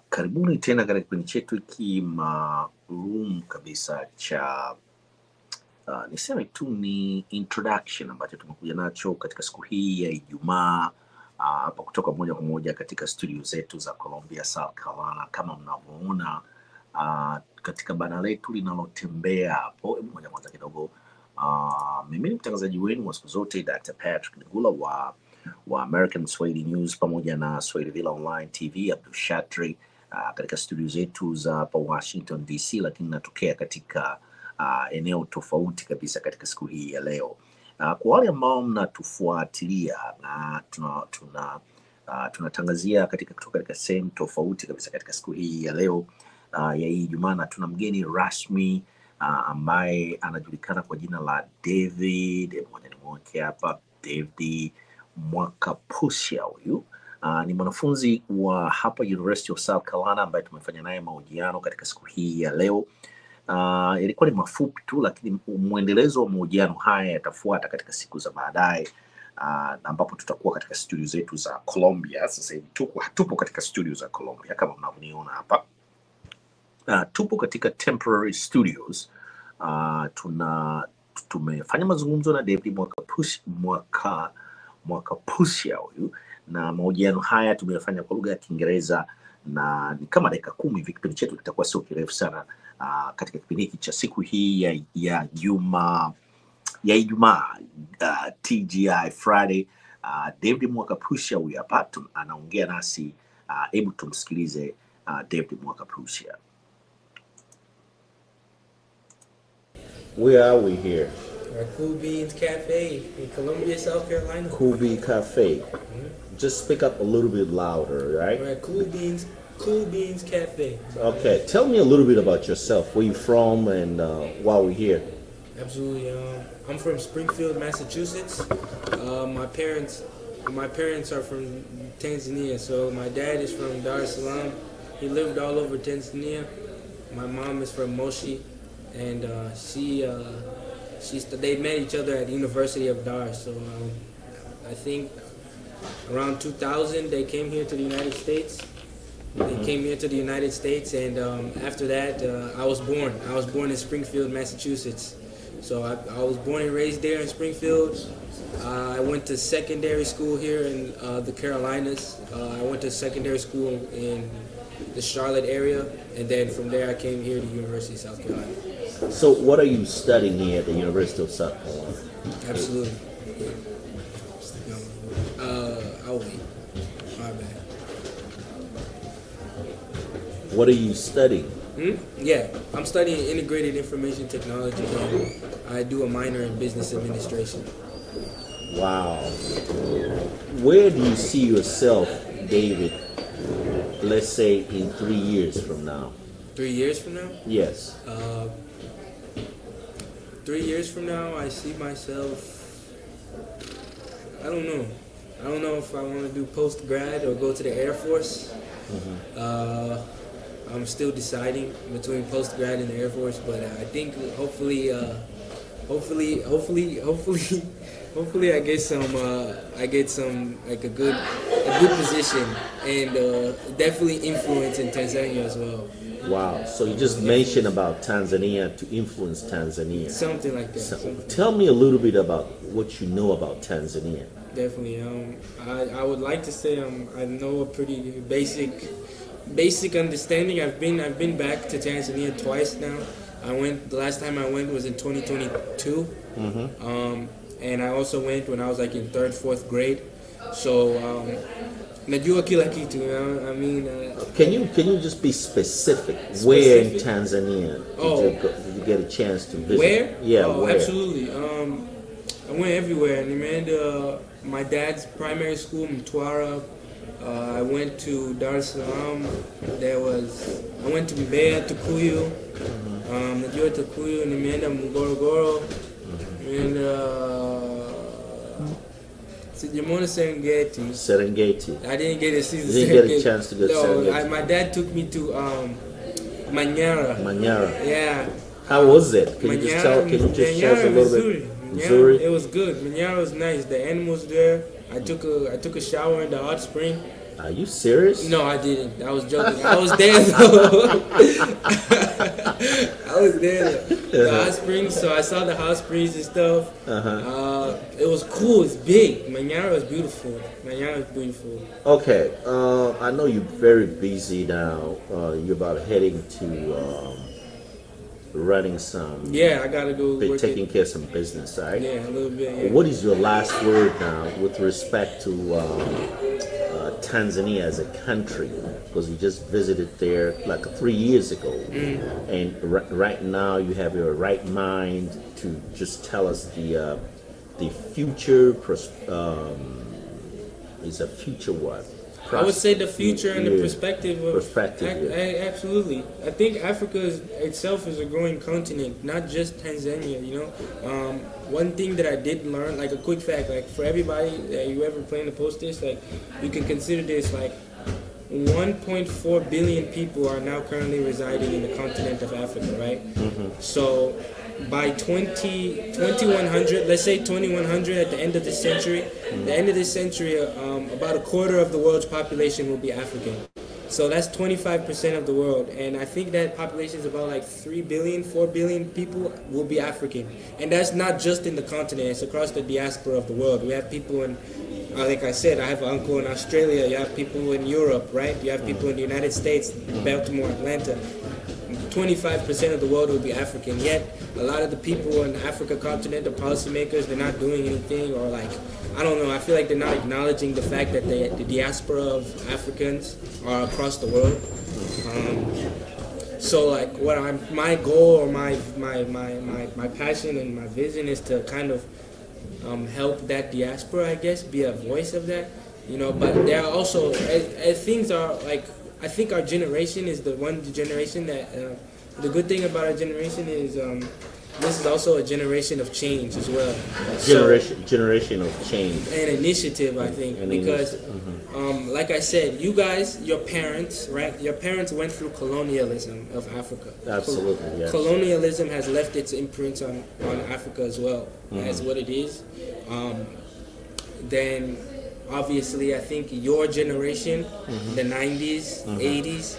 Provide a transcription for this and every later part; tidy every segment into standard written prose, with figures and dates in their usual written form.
Karibuni tena katika kipindi chetu hiki maalum kabisa cha niseme tu ni introduction ambacho tumekuja nacho katika siku hii ya Ijumaa hapa kutoka moja kwa moja katika studio zetu za Columbia, South Carolina. Kama mnavyoona katika bana letu linalotembea hapo, moja kwanza kidogo, mimi ni mtangazaji wenu wa siku zote Dr. Patrick Ngula wa American Swahili News pamoja na Swahili Villa Online TV, Abdul Shatri katika studio zetu za hapa Washington DC, lakini natokea katika eneo tofauti kabisa katika siku hii ya leo. Kwa wale ambao mnatufuatilia tunatangazia kutoka katika sehemu tofauti kabisa katika siku hii ya leo ya Ijumaa, na tuna mgeni rasmi ambaye anajulikana kwa jina la David hapa, David Mwakapusha. Huyu ni mwanafunzi wa hapa University of South Carolina ambaye tumefanya naye mahojiano katika siku hii ya leo. Ilikuwa ni mafupi tu, lakini muendelezo wa mahojiano haya yatafuata katika siku za baadaye, ambapo tutakuwa katika studio zetu za Columbia. Sasa hivi tupo katika studio za Columbia kama mnavyoona hapa. Tupo katika temporary studios. Tumefanya mazungumzo na David Mwakapusha huyu, na mahojiano haya tumeyafanya kwa lugha ya Kiingereza na ni kama dakika 10 hivi. Kipindi chetu kitakuwa sio kirefu sana katika kipindi hiki cha siku hii ya Ijumaa, TGI Friday. David Mwakapusha huyu hapa anaongea nasi. Hebu tumsikilize David Mwakapusha. Where are we here? Cool Beans Cafe in Columbia, South Carolina. Cool Bean Cafe. Just speak up a little bit louder, right? We're at Cool Beans Cafe. Okay, tell me a little bit about yourself. Where you from and why we're here? Absolutely. I'm from Springfield, Massachusetts. My parents are from Tanzania. So my dad is from Dar es Salaam. He lived all over Tanzania. My mom is from Moshi, and they met each other at the University of Dar. So I think around 2000 they came here to the United States. They came here to the United States, and after that I was born. I was born in Springfield, Massachusetts. So I was born and raised there in Springfield. I went to secondary school here in the Carolinas. I went to secondary school in the Charlotte area, and then from there I came here to the University of South Carolina. So what are you studying here at the University of South Carolina? Absolutely. I'll wait. My bad. What are you studying? Yeah, I'm studying integrated information technology, and I do a minor in business administration. Wow. Where do you see yourself, David, let's say in 3 years from now? 3 years from now? Yes. 3 years from now, I see myself, I don't know. I don't know if I want to do post-grad or go to the Air Force. I'm still deciding between post-grad and the Air Force, but I think hopefully I get some like a good position, and definitely influence in Tanzania as well. Wow. So you just mentioned about Tanzania, to influence Tanzania. Something like that. So tell me a little bit about what you know about Tanzania. Definitely. I would like to say I know a pretty basic understanding. I've been back to Tanzania twice now. The last time I went was in 2022. And I also went when I was like in 3rd, 4th grade. So najua kila kitu. I mean, can you just be specific? Where in Tanzania did you get a chance to visit? Where? Yeah, oh, where? Absolutely. I went everywhere. And my dad's primary school, Mtwara. I went to Dar es Salaam. I went to Mbeya, Tukuyu. Najua Tukuyu, nimeenda Morogoro. And Sijamona Serengeti. Serengeti. I didn't get to see the You didn't get a chance to go to Serengeti. My dad took me to Manyara. Manyara. Yeah. How was it? Can you just share us a little bit? Missouri. It was good. Manyara was nice. The animals there. I took a shower in the hot spring. Are you serious? No, I didn't. I was joking. I was there though. I was there though. The hot springs, so I saw the hot springs and stuff. It was cool. It's big. Manyara was beautiful. Okay. I know you're very busy now. You're about heading to running some. Yeah, I gotta go. Taking care of some business, right? Yeah, a little bit. Yeah. What is your last word now with respect to Tanzania as a country? Because you just visited there like 3 years ago, and right now you have your right mind to just tell us the future. Is a future what? I would say the future and the perspective. Absolutely. I think Africa itself is a growing continent, not just Tanzania, you know. One thing that I did learn, like a quick fact, like for everybody that you ever plan to post this, like you can consider this like 1.4 billion people are now currently residing in the continent of Africa, right? So by 2100, let's say 2100 at the end of this century, about a quarter of the world's population will be African. So that's 25% of the world. And I think that population is about like 3 billion, 4 billion people will be African. And that's not just in the continent, it's across the diaspora of the world. We have people in, like I said, I have an uncle in Australia, you have people in Europe, right? You have people in the United States, Baltimore, Atlanta. 25% of the world will be African, yet a lot of the people in the Africa continent, the policymakers, they're not doing anything, or like, I don't know, I feel like they're not acknowledging the fact that the diaspora of Africans are across the world. So like my goal or my passion and my vision is to kind of help that diaspora, I guess, be a voice of that, you know, but there are also, as things are like, I think our generation is the generation that, the good thing about our generation is this is also a generation of change as well. Generation of change. An initiative, I think, because like I said, you guys, your parents, right? Your parents went through colonialism of Africa. Absolutely, yes. Colonialism has left its imprints on Africa as well, as what it is. Then obviously, I think your generation, the 90s, 80s,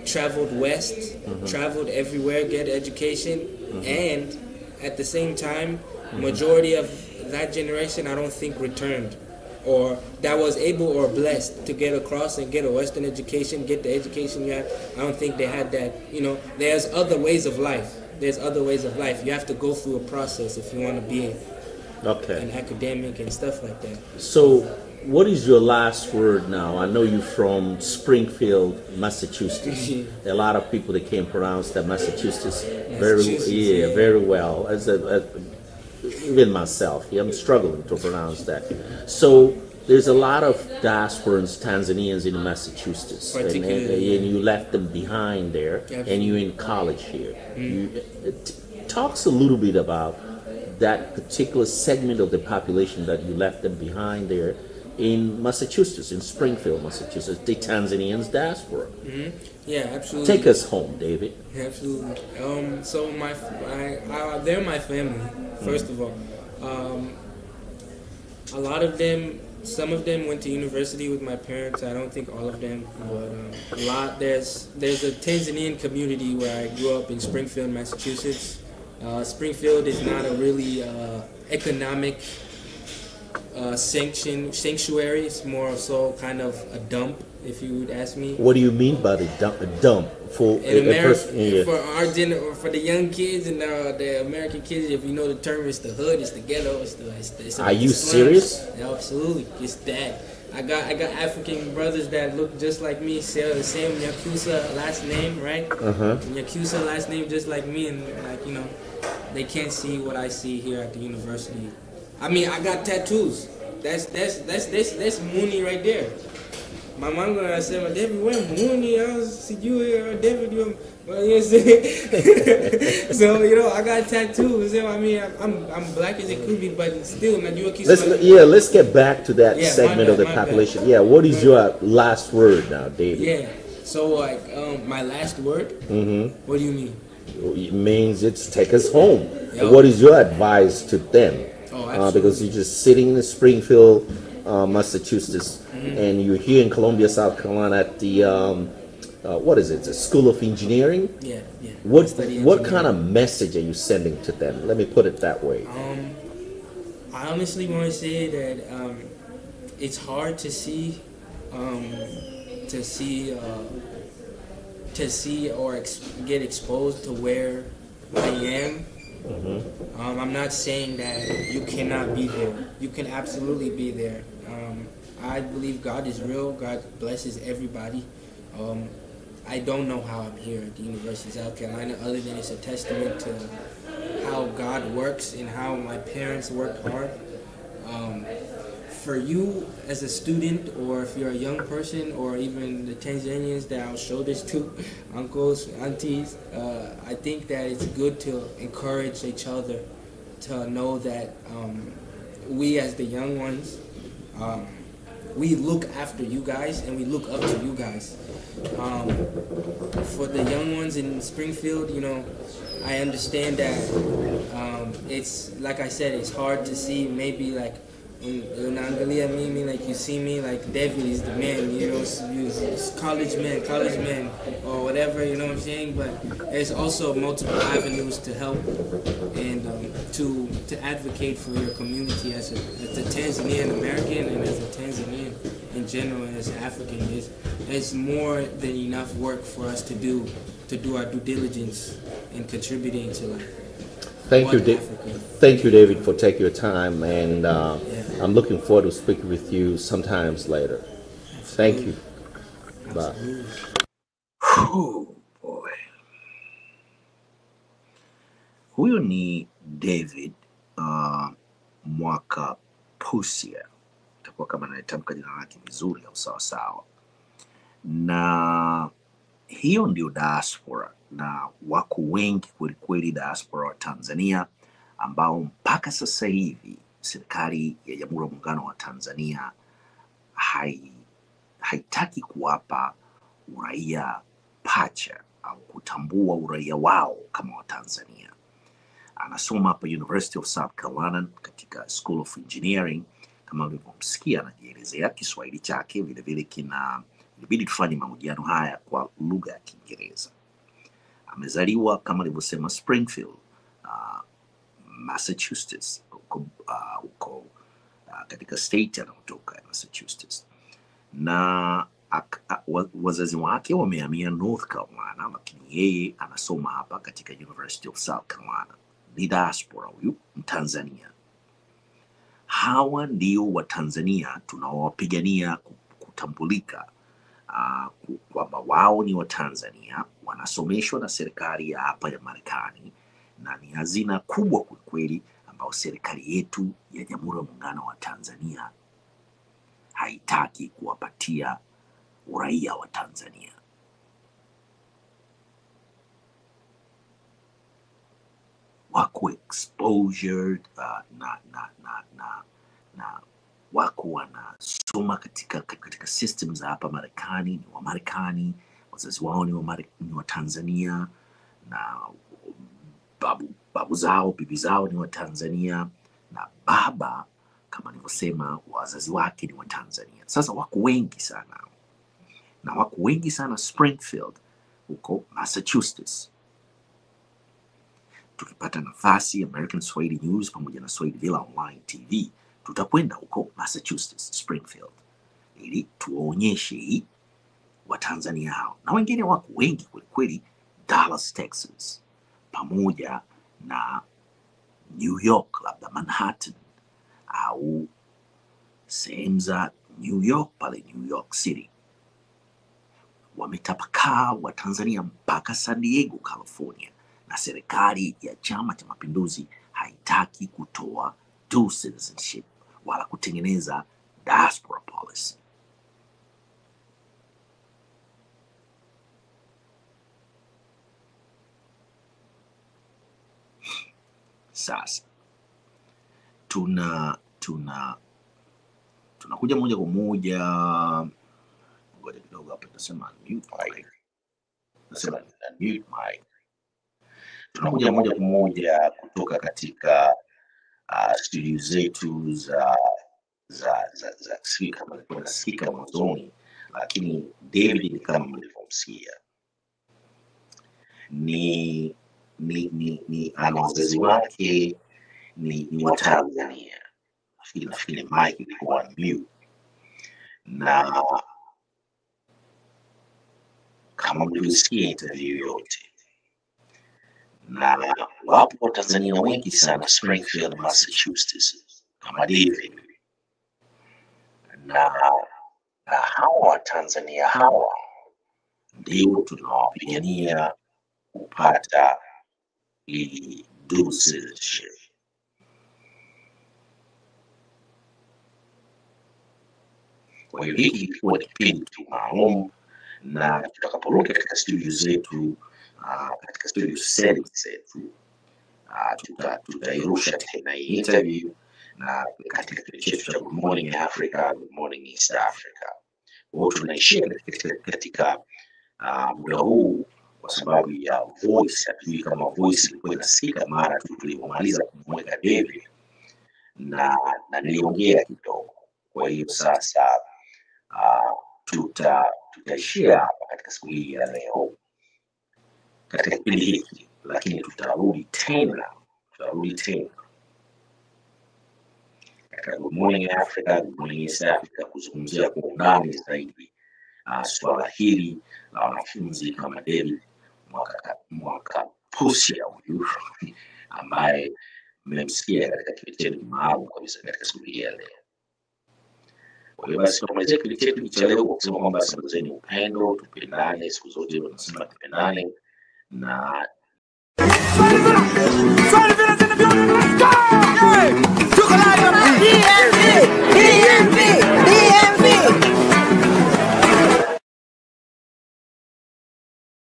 traveled west, traveled everywhere, get education, and at the same time, majority of that generation, I don't think returned, or that was able or blessed to get across and get a Western education, get the education you have. I don't think they had that, you know. There's other ways of life. You have to go through a process if you want to be an academic and stuff like that. So, what is your last word now? I know you're from Springfield, Massachusetts. A lot of people that can't pronounce that Massachusetts very well. Even myself, I'm struggling to pronounce that. So there's a lot of diasporans, Tanzanians in Massachusetts, and you left them behind there, and you're in college here. Talks a little bit about that particular segment of the population that you left them behind there in Massachusetts, in Springfield, Massachusetts, the Tanzanians diaspora. Yeah, absolutely. Take us home, David. Absolutely. So they're my family, first of all. A lot of them, some of them went to university with my parents. I don't think all of them, but there's a Tanzanian community where I grew up in Springfield, Massachusetts. Springfield is not a really economic sanctuary. It's more so kind of a dump, if you would ask me. What do you mean by the dump? For for the young kids and the American kids, if you know the term, it's the hood, it's the ghetto, it's Are you serious? Yeah, absolutely, it's that. I got African brothers that look just like me, share the same Nyakusa last name, right? Nyakusa last name just like me, and like, you know, they can't see what I see here at the university. I mean, I got tattoos. That's Mooney right there. My mom gonna say, "Well, David, where Mooney? I see you here, David. Well, you know what I'm saying?" So I got tattoos. I mean, I'm black as it could be, but still, man, you keep. Let's get back to that segment of the population. Bad. Yeah, what is your last word now, David? Yeah. So like, my last word. Mm-hmm. What do you mean? It means it's take us home. What is your advice to them? Because you're just sitting in Springfield, Massachusetts, and you're here in Columbia, South Carolina at the what is it? The School of Engineering. Yeah. What kind of message are you sending to them? Let me put it that way. I honestly want to say that it's hard to see or get exposed to where I am. I'm not saying that you cannot be there. You can absolutely be there. I believe God is real. God blesses everybody. I don't know how I'm here at the University of South Carolina, other than it's a testament to how God works and how my parents worked hard. For you as a student, or if you're a young person, or even the Tanzanians that I'll show this to, uncles, aunties, I think that it's good to encourage each other to know that we as the young ones, we look after you guys and we look up to you guys. For the young ones in Springfield, I understand that it's, like I said, it's hard to see maybe like unaangalia mimi, like you see me like David is the man, college man or whatever, you know what I'm saying? But there's also multiple avenues to help and to advocate for your community as a Tanzanian American and as a Tanzanian in general and as African. There's more than enough work for us to do our due diligence in contributing to like. Thank you, David, for taking your time, and I'm looking forward to speaking with you sometimes later. Thank you. Bye. Oh boy. Huyo ni David Mwaka Pusia, itakuwa kama naitamka jina lake vizuri au sawa sawa. Na hiyo ndio Diaspora, na wako wengi kweli Diaspora wa Tanzania ambao mpaka sasa hivi serikali ya Jamhuri ya Muungano wa Tanzania haitaki kuwapa uraia pacha au kutambua uraia wao kama wa Tanzania. Anasoma hapa University of South Carolina katika School of Engineering, kama ulivyomsikia anajielezea. Kiswahili chake vile ilibidi tufanye mahojiano haya kwa lugha ya Kiingereza. Amezaliwa kama alivyosema Springfield, Massachusetts, huko katika state anayotoka Massachusetts. Na wazazi wake wamehamia North Carolina, lakini yeye anasoma hapa katika University of South Carolina. Ni Diaspora huyu, Mtanzania. Hawa ndio wa Tanzania tunaowapigania kutambulika kwamba wao ni wa Tanzania, wanasomeshwa na serikali ya hapa ya Marekani, na ni hazina kubwa kweli ambao serikali yetu ya Jamhuri ya Muungano wa Tanzania haitaki kuwapatia uraia wa Tanzania. Wako exposure na wako wanasoma katika systems za hapa Marekani, ni wa Marekani, wazazi wao ni wa Tanzania, na babu zao, bibi zao ni wa Tanzania, na baba kama nilivyosema wazazi wake ni wa Tanzania. Sasa wako wengi sana, na wako wengi sana Springfield huko Massachusetts. Tukipata nafasi, American Swahili News pamoja na Swahili Villa Online TV, tutakwenda huko Massachusetts, Springfield, ili tuwaonyeshe wa Tanzania hao. Na wengine wako wengi kweli, Dallas, Texas, pamoja na New York, labda Manhattan, au sehemu za New York pale New York City. Wametapakaa wa Tanzania mpaka San Diego, California, na serikali ya Chama cha Mapinduzi haitaki kutoa dual citizenship wala kutengeneza diaspora policy. Sasa tunakuja moja kwa moja, ngoja kidogo hapa tunasema mute mic. Tunakuja moja kwa moja kutoka katika studio zetu za kama nasikika mwanzoni, lakini David ni kama mlivyomsikia ni ana wazazi wake ni wa Tanzania. Nafikiri mic ilikuwa mute, na kama mlivyosikia interview yote, na wapo Watanzania wengi sana Springfield, Massachusetts kama David, na hawa Watanzania hawa ndio tunawapigania kupata hii dual citizenship. Kwa hiyo hiki kilikuwa kipindi tu maalum, na tutakaporudi katika studio zetu, katika studio settings zetu, tutairusha tena hii interview na katika kile chetu cha Good Morning Africa, Good Morning East Africa. Wote tunaishia katika muda huu kwa sababu ya voice. Hatujui kama voice ilikuwa inasikika mara tu tulipomaliza kumweka David, na niliongea kidogo. Kwa hiyo sasa tutaishia hapa katika siku hii ya leo katika kipindi hiki, lakini tutarudi tena katika Good Morning Africa, Good Morning East Africa kuzungumzia kwa undani zaidi swala hili la wanafunzi kama David mwaka Pusia huyu ambaye mmemsikia katika kipindi chetu maalum kabisa katika siku hii ya leo. Kwa hiyo basi tunamalizia kipindi chetu cha leo kwa kusema kwamba sambazeni upendo, tupendane. Siku zote wanasema tupendane, na